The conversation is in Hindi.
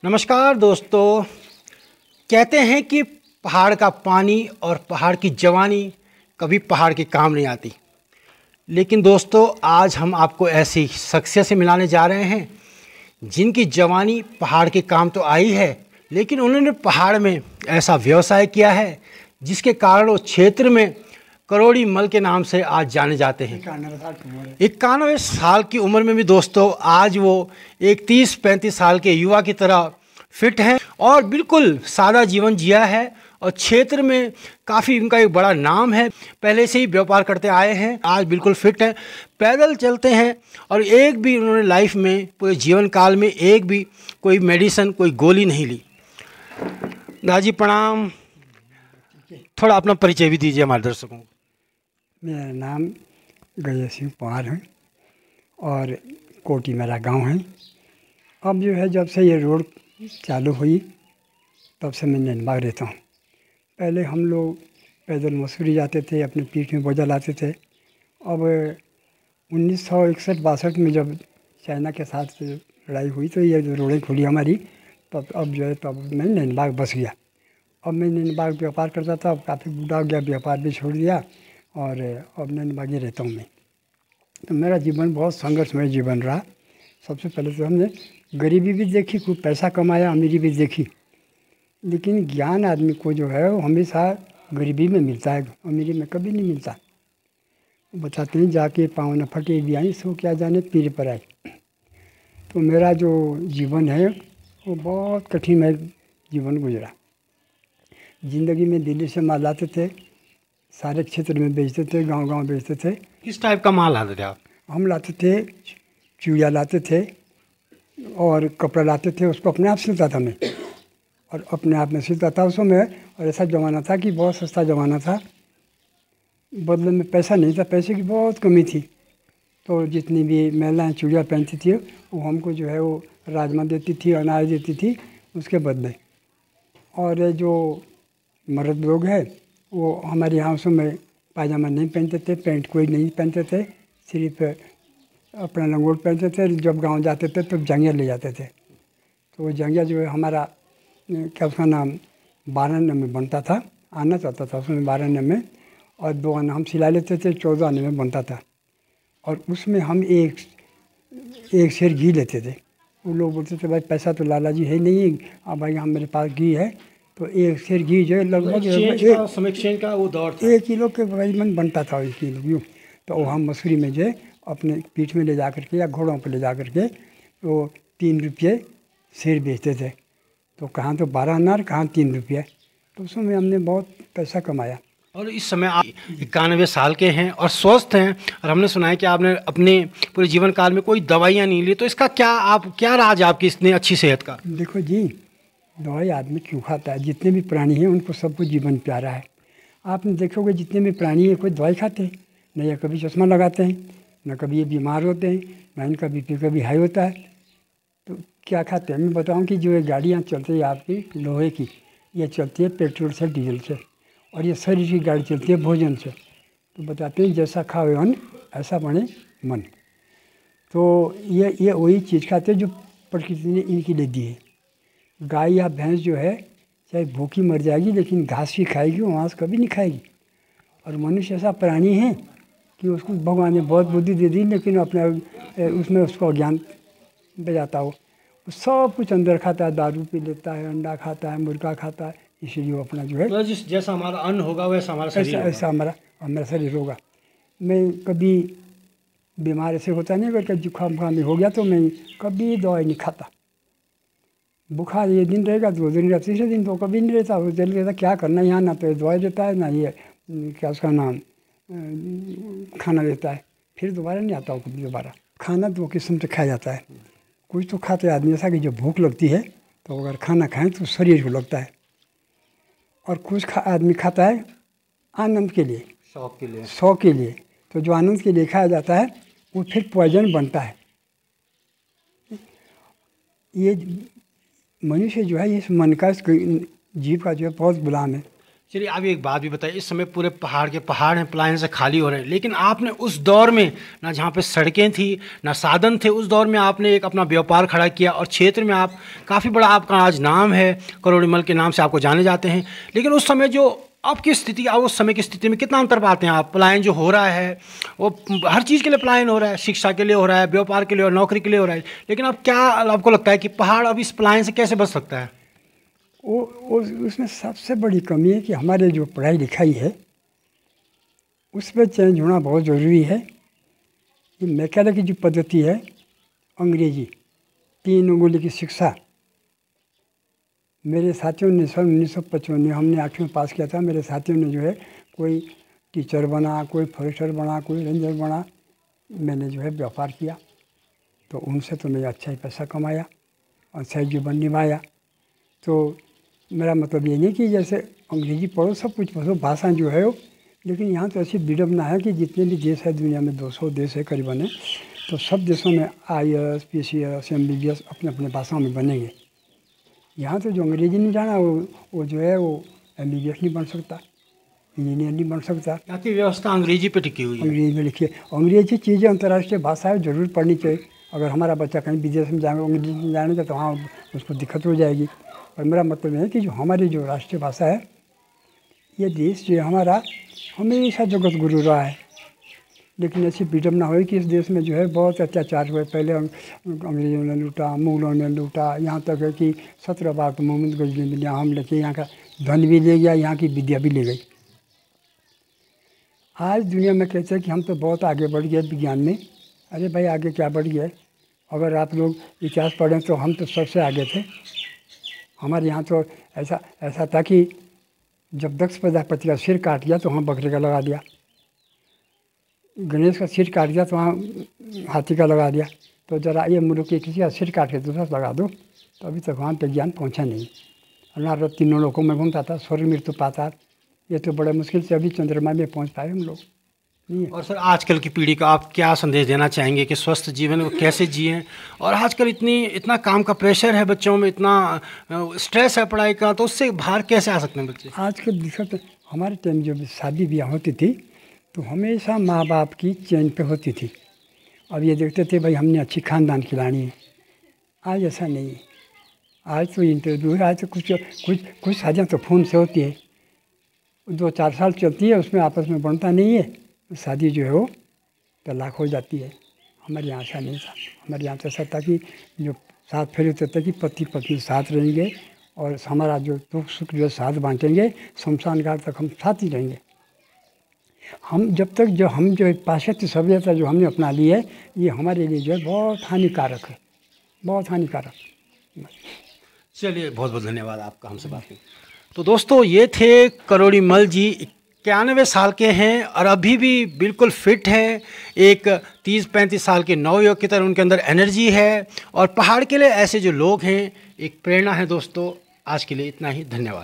नमस्कार दोस्तों। कहते हैं कि पहाड़ का पानी और पहाड़ की जवानी कभी पहाड़ के काम नहीं आती। लेकिन दोस्तों, आज हम आपको ऐसी शख्सियत से मिलाने जा रहे हैं जिनकी जवानी पहाड़ के काम तो आई है, लेकिन उन्होंने पहाड़ में ऐसा व्यवसाय किया है जिसके कारण वो क्षेत्र में करोड़ी मल के नाम से आज जाने जाते हैं। 91 साल की उम्र में भी दोस्तों आज वो एक 30-35 साल के युवा की तरह फिट हैं और बिल्कुल सादा जीवन जिया है और क्षेत्र में काफ़ी उनका एक बड़ा नाम है। पहले से ही व्यापार करते आए हैं, आज बिल्कुल फिट हैं, पैदल चलते हैं और एक भी उन्होंने लाइफ में पूरे जीवन काल में एक भी कोई मेडिसिन कोई गोली नहीं ली। दादी प्रणाम। थोड़ा अपना परिचय भी दीजिए हमारे दर्शकों को। मेरा नाम गजय सिंह पवार है और कोटी मेरा गांव है। अब जो है जब से ये रोड चालू हुई तब से मैं नैनबाग रहता हूँ। पहले हम लोग पैदल मसूरी जाते थे, अपने पीठ में बोझा लाते थे। अब 1961-62 में जब चाइना के साथ लड़ाई हुई तो ये रोडें खुली हमारी, तब अब जो है तब मैं नैनबाग बस गया। अब मैं नैनबाग व्यापार करता था, अब काफ़ी बूढ़ा हो गया, व्यापार भी छोड़ दिया और अब नैनबाग ही रहता हूँ मैं। तो मेरा जीवन बहुत संघर्षमय जीवन रहा। सबसे पहले तो हमने गरीबी भी देखी, खूब पैसा कमाया, अमीरी भी देखी, लेकिन ज्ञान आदमी को जो है वो हमेशा गरीबी में मिलता है, अमीरी में कभी नहीं मिलता। बताते हैं जाके पाँव न फटे बियाई सो क्या जाने पीर पर आए। तो मेरा जो जीवन है वो बहुत कठिन जीवन गुजरा। ज़िंदगी में दिल्ली से माल लाते थे, सारे क्षेत्र में बेचते थे, गांव-गांव बेचते थे। किस टाइप का माल लाते थे आप? हम लाते थे चूड़िया लाते थे और कपड़ा लाते थे, उसको अपने आप सिलता था मैं और अपने आप में सिलता था उस समय। और ऐसा ज़माना था कि बहुत सस्ता ज़माना था, बदले में पैसा नहीं था, पैसे की बहुत कमी थी। तो जितनी भी महिलाएं चूड़िया पहनती थी वो हमको जो है वो राजमा देती थी, अनाज देती थी उसके बदले। और जो मर्द लोग हैं वो हमारे यहाँ उस समय पायजामा नहीं पहनते थे, पैंट कोई नहीं पहनते थे, सिर्फ अपना लंगोट पहनते थे। जब गांव जाते थे तो जंगिया ले जाते थे। तो वो जंगिया जो है हमारा क्या उसका नाम 12 आने में बनता था, आना चाहता था उसमें 12 आने में, और 2 आना हम सिला लेते थे, 14 आने में बनता था। और उसमें हम एक सेर घी लेते थे। वो लोग बोलते थे भाई पैसा तो लाला जी है नहीं, अब भाई हम मेरे पास घी है। तो एक सेर घी जो है लगभग 1 किलो के करीबन बनता था, 1 किलो यूँ। तो वो हम मसूरी में जो है अपने पीठ में ले जा करके या घोड़ों पर ले जा करके वो 3 रुपये सेर बेचते थे। तो कहाँ तो 12 आना, कहाँ 3 रुपये। तो उस समय हमने बहुत पैसा कमाया। और इस समय आप 91 साल के हैं और स्वस्थ हैं, और हमने सुना है कि आपने अपने पूरे जीवन काल में कोई दवाइयाँ नहीं ली। तो इसका क्या राज आपकी इतनी अच्छी सेहत का? देखो जी, दवाई आदमी क्यों खाता है? जितने भी प्राणी हैं उनको सबको जीवन प्यारा है। आपने देखोगे जितने भी प्राणी हैं कोई दवाई खाते हैं न, या कभी चश्मा लगाते हैं, न कभी ये बीमार होते हैं, न इनका बीपी कभी हाई होता है। तो क्या खाते हैं? मैं बताऊं कि जो ये गाड़ियाँ चलती है आपकी लोहे की, ये चलती है पेट्रोल से, डीजल से, और ये शरीर की गाड़ी चलती है भोजन से। तो बताते हैं जैसा खाओ अन्न ऐसा बने मन। तो ये वही चीज़ खाते हैं जो प्रकृति ने इनके लिए दी है। गाय या भैंस जो है चाहे भूखी मर जाएगी लेकिन घास ही खाएगी, वो घास कभी नहीं खाएगी। और मनुष्य ऐसा प्राणी है कि उसको भगवान ने बहुत बुद्धि दे दी, लेकिन अपना उसमें उसको अज्ञान बजाता हो। वो सब कुछ अंदर खाता है, दारू पी लेता है, अंडा खाता है, मुर्गा खाता है, इसीलिए वो अपना जो है तो जैसा हमारा अन्न होगा वैसा हमारा शरीर होगा। ऐसा हमारा शरीर होगा। मैं कभी बीमार ऐसे होता नहीं, अगर जुकाम भी हो गया तो मैं कभी दवाई नहीं खाता। बुखार ये दिन रहेगा, 2 दिन या तीसरे दिन तो कभी नहीं रहता। वो जल्दी रहता क्या करना यहाँ, ना तो दवाई देता है ना ये क्या उसका नाम खाना देता है। फिर दोबारा नहीं आता हूँ कभी दोबारा। खाना 2 किस्म से खाया जाता है। कुछ तो खाते आदमी ऐसा कि जो भूख लगती है तो अगर खाना खाएं तो शरीर को लगता है, और कुछ आदमी खाता है आनंद के लिए, शौक के लिए। तो जो आनंद के लिए खाया जाता है वो फिर पॉइजन बनता है। ये मनुष्य जो है इस मन का, इस जीव का जो है बहुत गुलाम है। चलिए आप एक बात भी बताइए, इस समय पूरे पहाड़ के पहाड़ हैं, पलायन से खाली हो रहे हैं, लेकिन आपने उस दौर में ना जहाँ पे सड़कें थी ना साधन थे, उस दौर में आपने एक अपना व्यापार खड़ा किया और क्षेत्र में आप काफ़ी बड़ा आपका आज नाम है, करोड़ी मल के नाम से आपको जाने जाते हैं। लेकिन उस समय जो अब की स्थिति, अब उस समय की स्थिति में कितना अंतर पाते हैं आप? पलायन जो हो रहा है वो हर चीज़ के लिए पलायन हो रहा है, शिक्षा के लिए हो रहा है, व्यापार के लिए और नौकरी के लिए हो रहा है, लेकिन अब क्या आपको लगता है कि पहाड़ अब इस पलायन से कैसे बच सकता है? वो उसमें सबसे बड़ी कमी है कि हमारे जो पढ़ाई लिखाई है उस पर चेंज होना बहुत ज़रूरी है। कि मैकेनिकल की जो पद्धति है, अंग्रेजी 3 उंगली की शिक्षा, मेरे साथियों ने सन 1955 में हमने 8वीं में पास किया था, मेरे साथियों ने जो है कोई टीचर बना, कोई फॉरेस्टर बना, कोई रेंजर बना, मैंने जो है व्यापार किया। तो उनसे तो मैं अच्छा ही पैसा कमाया और सही जीवन निभाया। तो मेरा मतलब ये नहीं कि जैसे अंग्रेजी पढ़ो सब कुछ पढ़ो, भाषा जो है वो, लेकिन यहाँ तो ऐसी विडम्बना है कि जितने भी देश है दुनिया में, 200 देश है करीबन है, तो सब देशों में IAS, PCS, MBBS अपने अपने भाषाओं में बनेंगे। यहाँ तो जो अंग्रेजी नहीं जाना वो जो है वो MBBS नहीं बन सकता, इंजीनियर नहीं बन सकता। यहाँ की व्यवस्था अंग्रेजी पे टिकी हुई है। अंग्रेजी में लिखिए, अंग्रेजी चीज़ें अंतर्राष्ट्रीय भाषा है, जरूर पढ़नी चाहिए। अगर हमारा बच्चा कहीं विदेश में जाएगा, अंग्रेजी में जानेगा तो वहाँ उसको दिक्कत हो जाएगी। और मेरा मतलब है कि जो हमारी जो राष्ट्रीय भाषा है, ये देश जो है हमारा हमेशा जगत गुरु रहा है। लेकिन ऐसी विडम्बना हुई कि इस देश में जो है बहुत अत्याचार हुए। पहले अंग्रेजों ने लूटा, मुगलों ने लूटा, यहाँ तक है कि 17 बार तो मोहम्मद गजनी ने यहाँ हमले किए, यहाँ का धन भी ले गया, यहाँ की विद्या भी ले गई। आज दुनिया में कहते हैं कि हम तो बहुत आगे बढ़ गए विज्ञान में। अरे भाई आगे क्या बढ़ गए? अगर आप लोग इतिहास पढ़ें तो हम तो सबसे आगे थे। हमारे यहाँ तो ऐसा था कि जब दक्ष प्रजापति का सिर काट दिया तो वहाँ बकरे का लगा दिया, गणेश का सिर काट दिया तो वहाँ हाथी का लगा दिया। तो ज़रा ये मुल्क के किसी का सिर काट के दूसरा लगा दो, तो अभी तक वहाँ पे ज्ञान पहुँचा नहीं। नारद 3 लोकों में घूमता था, स्वर्ग मृत्यु पाताल, ये तो बड़े मुश्किल से अभी चंद्रमा में पहुँच पाए हम लोग। और सर आजकल की पीढ़ी का आप क्या संदेश देना चाहेंगे कि स्वस्थ जीवन को कैसे जिएं? और आजकल इतना काम का प्रेशर है बच्चों में, इतना स्ट्रेस है पढ़ाई का, तो उससे बाहर कैसे आ सकते हैं बच्चे? आजकल दिक्कत, हमारे टाइम जब शादी ब्याह होती थी तो हमेशा माँ बाप की चेंज पे होती थी। अब ये देखते थे भाई हमने अच्छी खानदान खिलानी है। आज ऐसा नहीं है। आज तो इंटरव्यू है, आज तो कुछ शादियाँ तो फ़ोन से होती है, 2-4 साल चलती है, उसमें आपस में बनता नहीं है, शादी जो है वो तलाक हो जाती है। हमारे यहाँ ऐसा नहीं था। हमारे यहाँ तो ऐसा था कि जो साथ फेरे होते थे कि पति पत्नी साथ रहेंगे और हमारा जो दुख सुख जो साथ बांटेंगे, शमशान घाट तक हम साथ ही रहेंगे। हम जब तक हम पाश्चात्य सभ्यता जो हमने अपना ली है, ये हमारे लिए जो है बहुत हानिकारक है, बहुत हानिकारक। चलिए बहुत बहुत धन्यवाद आपका हमसे बात करने। तो दोस्तों ये थे करोड़ी मल जी, 91 साल के हैं और अभी भी बिल्कुल फिट हैं। एक 30-35 साल के नवयुवक की तरह उनके अंदर एनर्जी है और पहाड़ के लिए ऐसे जो लोग हैं एक प्रेरणा है। दोस्तों आज के लिए इतना ही, धन्यवाद।